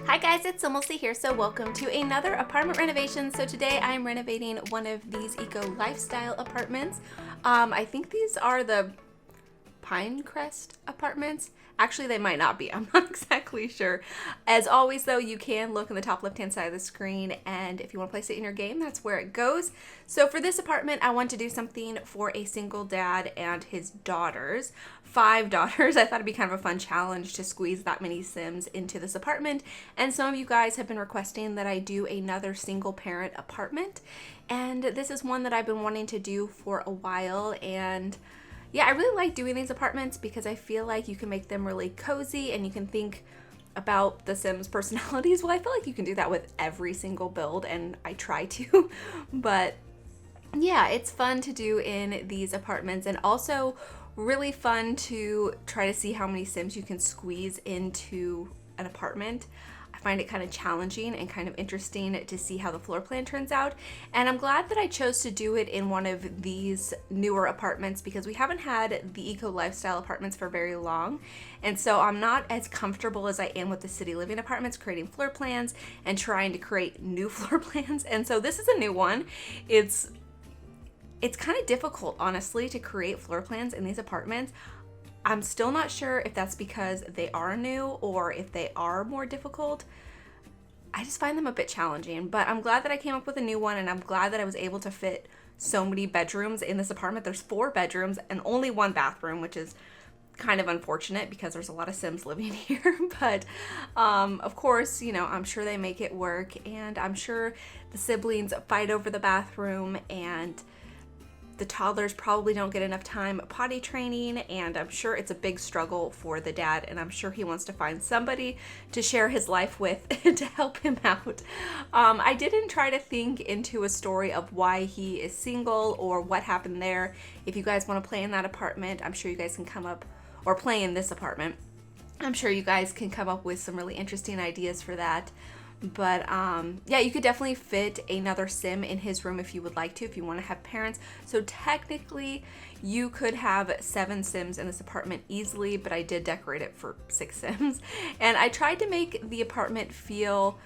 Hi guys, it's SimLicy here, so welcome to another apartment renovation. So today I'm renovating one of these eco lifestyle apartments. I think these are the Pinecrest apartments. Actually, they might not be. I'm not exactly sure. As always, though, you can look in the top left-hand side of the screen, and if you want to place it in your game, that's where it goes. So for this apartment, I want to do something for a single dad and his daughters. 5 daughters. I thought it'd be kind of a fun challenge to squeeze that many Sims into this apartment. And some of you guys have been requesting that I do another single parent apartment. And this is one that I've been wanting to do for a while, and yeah, I really like doing these apartments because I feel like you can make them really cozy and you can think about the Sims personalities. Well, I feel like you can do that with every single build, and I try to, but yeah, it's fun to do in these apartments, and also really fun to try to see how many Sims you can squeeze into an apartment. I find it kind of challenging and kind of interesting to see how the floor plan turns out. And I'm glad that I chose to do it in one of these newer apartments because we haven't had the eco lifestyle apartments for very long. And so I'm not as comfortable as I am with the city living apartments, creating floor plans and trying to create new floor plans. And so this is a new one. It's kind of difficult, honestly, to create floor plans in these apartments. I'm still not sure if that's because they are new or if they are more difficult. I just find them a bit challenging, but I'm glad that I came up with a new one, and I'm glad that I was able to fit so many bedrooms in this apartment. There's 4 bedrooms and only 1 bathroom, which is kind of unfortunate because there's a lot of Sims living here. But of course, you know, I'm sure they make it work, and I'm sure the siblings fight over the bathroom, and the toddlers probably don't get enough time potty training, and I'm sure it's a big struggle for the dad, and I'm sure he wants to find somebody to share his life with to help him out. I didn't try to think into a story of why he is single or what happened there. If you guys want to play in that apartment, I'm sure you guys can come up, or play in this apartment, I'm sure you guys can come up with some really interesting ideas for that. But yeah, you could definitely fit another Sim in his room if you would like to, if you want to have parents. So technically you could have 7 Sims in this apartment easily, but I did decorate it for 6 Sims. And I tried to make the apartment feel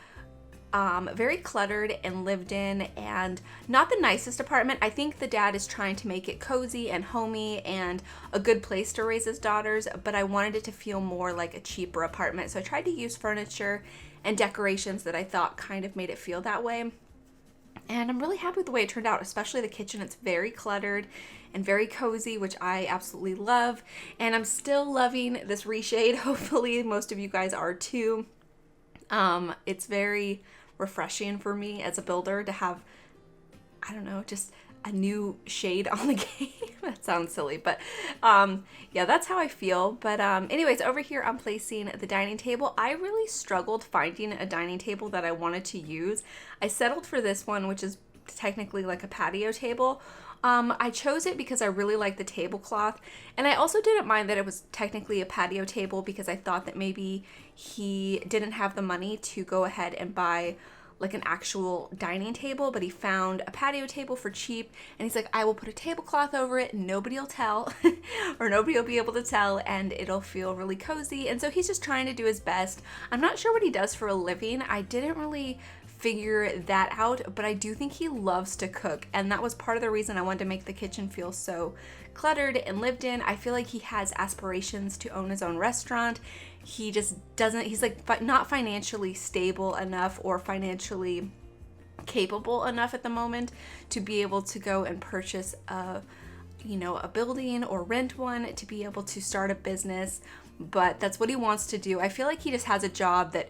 very cluttered and lived in, and not the nicest apartment. I think the dad is trying to make it cozy and homey and a good place to raise his daughters, but I wanted it to feel more like a cheaper apartment. So I tried to use furniture and decorations that I thought kind of made it feel that way. And I'm really happy with the way it turned out, especially the kitchen. It's very cluttered and very cozy, which I absolutely love. And I'm still loving this Reshade. Hopefully most of you guys are too. It's very refreshing for me as a builder to have, I don't know, just a new shade on the game. That sounds silly, but yeah, that's how I feel. But anyways, over here I'm placing the dining table. I really struggled finding a dining table that I wanted to use. I settled for this one, which is technically like a patio table. I chose it because I really like the tablecloth, and I also didn't mind that it was technically a patio table because I thought that maybe he didn't have the money to go ahead and buy like an actual dining table, but he found a patio table for cheap, and he's like, I will put a tablecloth over it, nobody will tell, or nobody will be able to tell, and it'll feel really cozy. And so he's just trying to do his best. I'm not sure what he does for a living. I didn't really figure that out, but I do think he loves to cook, and that was part of the reason I wanted to make the kitchen feel so cluttered and lived in. I feel like he has aspirations to own his own restaurant. He just doesn't, he's like not financially stable enough or financially capable enough at the moment to be able to go and purchase a building or rent one to be able to start a business, but that's what he wants to do. I feel like he just has a job that,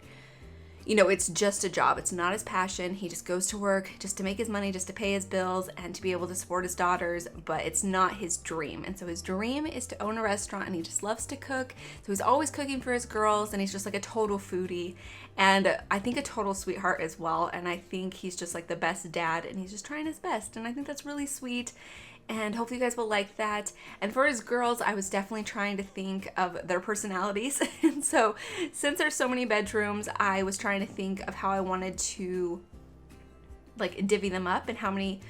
you know, it's just a job. It's not his passion. He just goes to work just to make his money, just to pay his bills and to be able to support his daughters, but it's not his dream. And so his dream is to own a restaurant, and he just loves to cook. So he's always cooking for his girls, and he's just like a total foodie, and I think a total sweetheart as well. And I think he's just like the best dad, and he's just trying his best. And I think that's really sweet. And hopefully you guys will like that. And for his girls, I was definitely trying to think of their personalities. And so since there's so many bedrooms, I was trying to think of how I wanted to like divvy them up and how many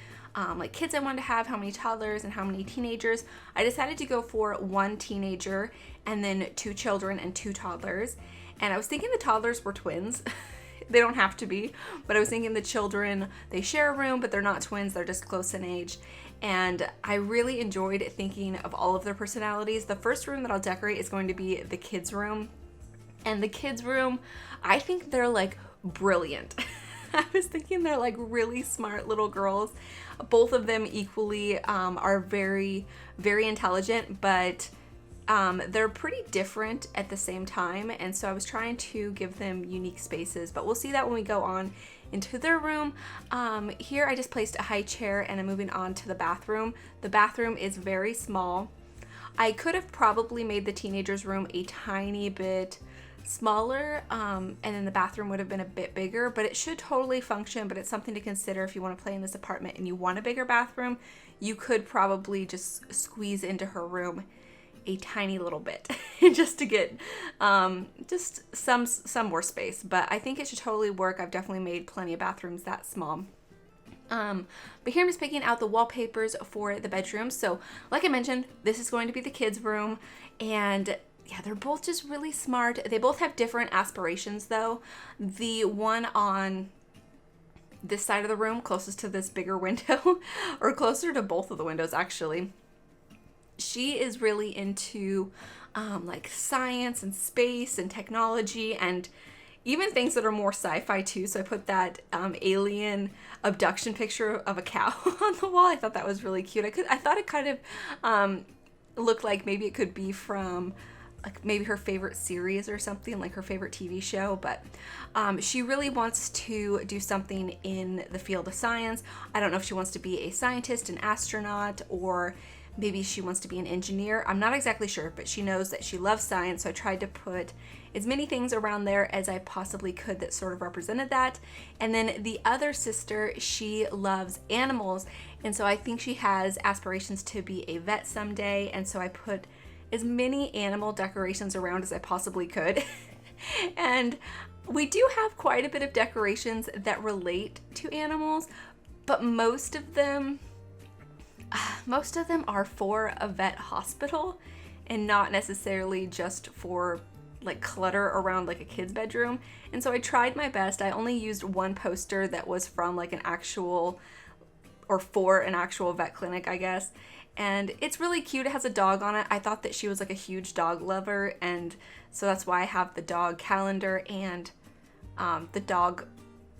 like kids I wanted to have, how many toddlers and how many teenagers. I decided to go for 1 teenager and then 2 children and 2 toddlers. And I was thinking the toddlers were twins. They don't have to be, but I was thinking the children, they share a room, but they're not twins, they're just close in age. And I really enjoyed thinking of all of their personalities. The first room that I'll decorate is going to be the kids' room. And the kids' room, I think they're like brilliant. I was thinking they're like really smart little girls. Both of them equally are very, very intelligent, but they're pretty different at the same time. And so I was trying to give them unique spaces, but we'll see that when we go on into their room. Here I just placed a high chair and I'm moving on to the bathroom. The bathroom is very small. I could have probably made the teenager's room a tiny bit smaller, and then the bathroom would have been a bit bigger, but it should totally function. But it's something to consider if you want to play in this apartment and you want a bigger bathroom. You could probably just squeeze into her room a tiny little bit just to get just some more space, but I think it should totally work. I've definitely made plenty of bathrooms that small. But here I'm just picking out the wallpapers for the bedroom. So like I mentioned, this is going to be the kids' room, and yeah, they're both just really smart. They both have different aspirations though. The one on this side of the room, closest to this bigger window, or closer to both of the windows actually, she is really into like science and space and technology and even things that are more sci-fi too. So I put that alien abduction picture of a cow on the wall. I thought that was really cute. I thought it kind of looked like maybe it could be from like maybe her favorite series or something, like her favorite TV show, but she really wants to do something in the field of science. I don't know if she wants to be a scientist, an astronaut, or maybe she wants to be an engineer. I'm not exactly sure, but she knows that she loves science, so I tried to put as many things around there as I possibly could that sort of represented that. And then the other sister, she loves animals, and so I think she has aspirations to be a vet someday, and so I put as many animal decorations around as I possibly could. And we do have quite a bit of decorations that relate to animals, but most of them are for a vet hospital and not necessarily just for like clutter around like a kid's bedroom. And so I tried my best. I only used one poster that was from like an actual, or for an actual vet clinic, I guess. And it's really cute. It has a dog on it. I thought that she was like a huge dog lover, and so that's why I have the dog calendar and the dog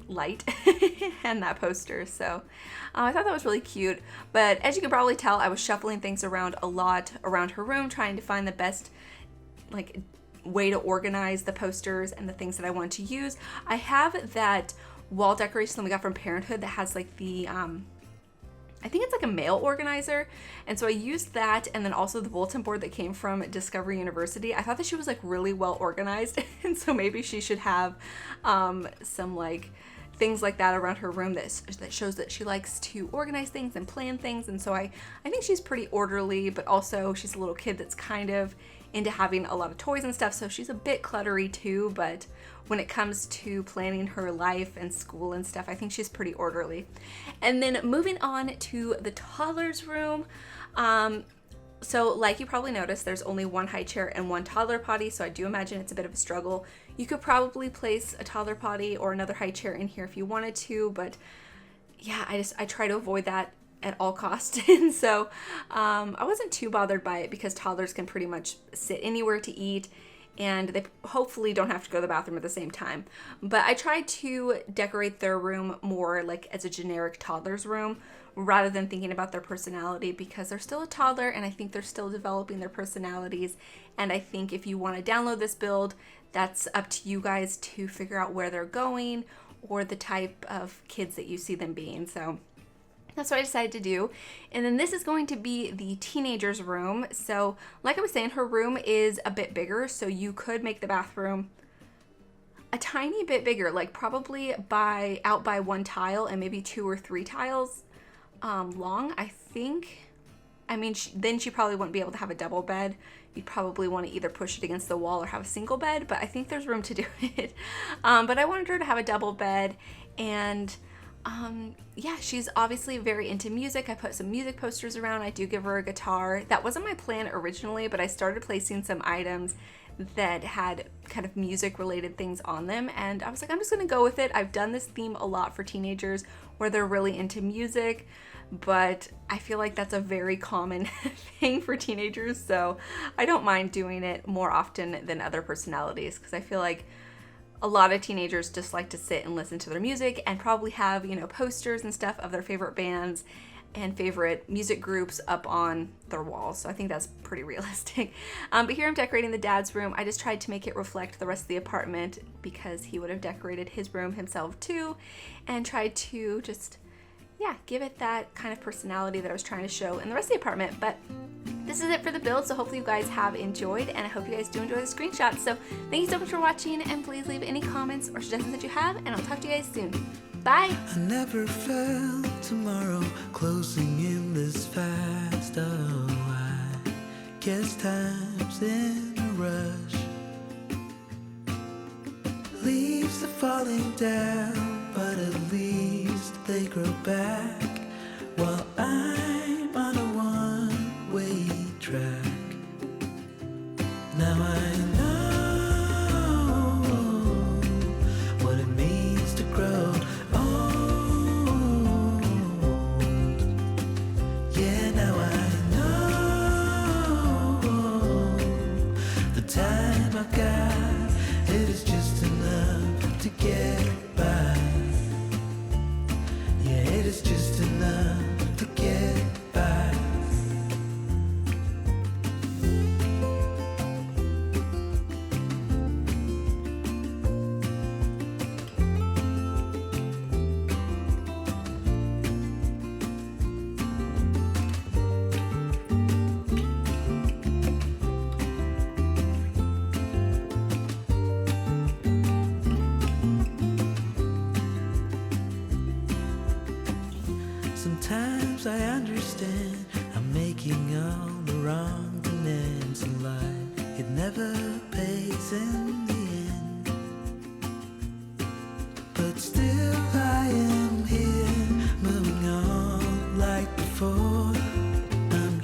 light and that poster. So I thought that was really cute. But as you can probably tell, I was shuffling things around a lot around her room, trying to find the best like way to organize the posters and the things that I want to use. I have that wall decoration that we got from Parenthood that has like the I think it's like a mail organizer, and so I used that, and then also the bulletin board that came from Discovery University. I thought that she was like really well organized, and so maybe she should have some like things like that around her room that shows that she likes to organize things and plan things. And so I think she's pretty orderly, but also she's a little kid that's kind of into having a lot of toys and stuff, so she's a bit cluttery too, but when it comes to planning her life and school and stuff, I think she's pretty orderly. And then moving on to the toddler's room, so like you probably noticed, there's only one high chair and one toddler potty, so I do imagine it's a bit of a struggle. You could probably place a toddler potty or another high chair in here if you wanted to, but yeah, I try to avoid that at all costs. And so I wasn't too bothered by it because toddlers can pretty much sit anywhere to eat, and they hopefully don't have to go to the bathroom at the same time. But I tried to decorate their room more like as a generic toddler's room rather than thinking about their personality, because they're still a toddler and I think they're still developing their personalities. And I think if you want to download this build, that's up to you guys to figure out where they're going or the type of kids that you see them being. So that's what I decided to do. And then this is going to be the teenager's room. So like I was saying, her room is a bit bigger, so you could make the bathroom a tiny bit bigger, like probably out by one tile and maybe 2 or 3 tiles long, I think. I mean, then she probably wouldn't be able to have a double bed. You'd probably want to either push it against the wall or have a single bed, but I think there's room to do it. But I wanted her to have a double bed, and yeah, she's obviously very into music. I put some music posters around. I do give her a guitar. That wasn't my plan originally, but I started placing some items that had kind of music related things on them, and I was like, I'm just gonna go with it. I've done this theme a lot for teenagers where they're really into music, but I feel like that's a very common thing for teenagers, so I don't mind doing it more often than other personalities, because I feel like a lot of teenagers just like to sit and listen to their music and probably have, you know, posters and stuff of their favorite bands and favorite music groups up on their walls. So I think that's pretty realistic. But here I'm decorating the dad's room. I just tried to make it reflect the rest of the apartment because he would have decorated his room himself too, and tried to just, yeah, give it that kind of personality that I was trying to show in the rest of the apartment. But this is it for the build, so hopefully you guys have enjoyed, and I hope you guys do enjoy the screenshots. So thank you so much for watching, and please leave any comments or suggestions that you have, and I'll talk to you guys soon. Bye! I never felt tomorrow closing in this fast. Oh, I guess time's in a rush. Leaves are falling down, but at least they grow back, while I'm on a one-way track. Now I know what it means to grow old. Yeah, now I know the time I've got, it is just enough to get by. Yeah, it is just enough to get by. Sometimes I understand I'm making all the wrong demands in life. It never pays in the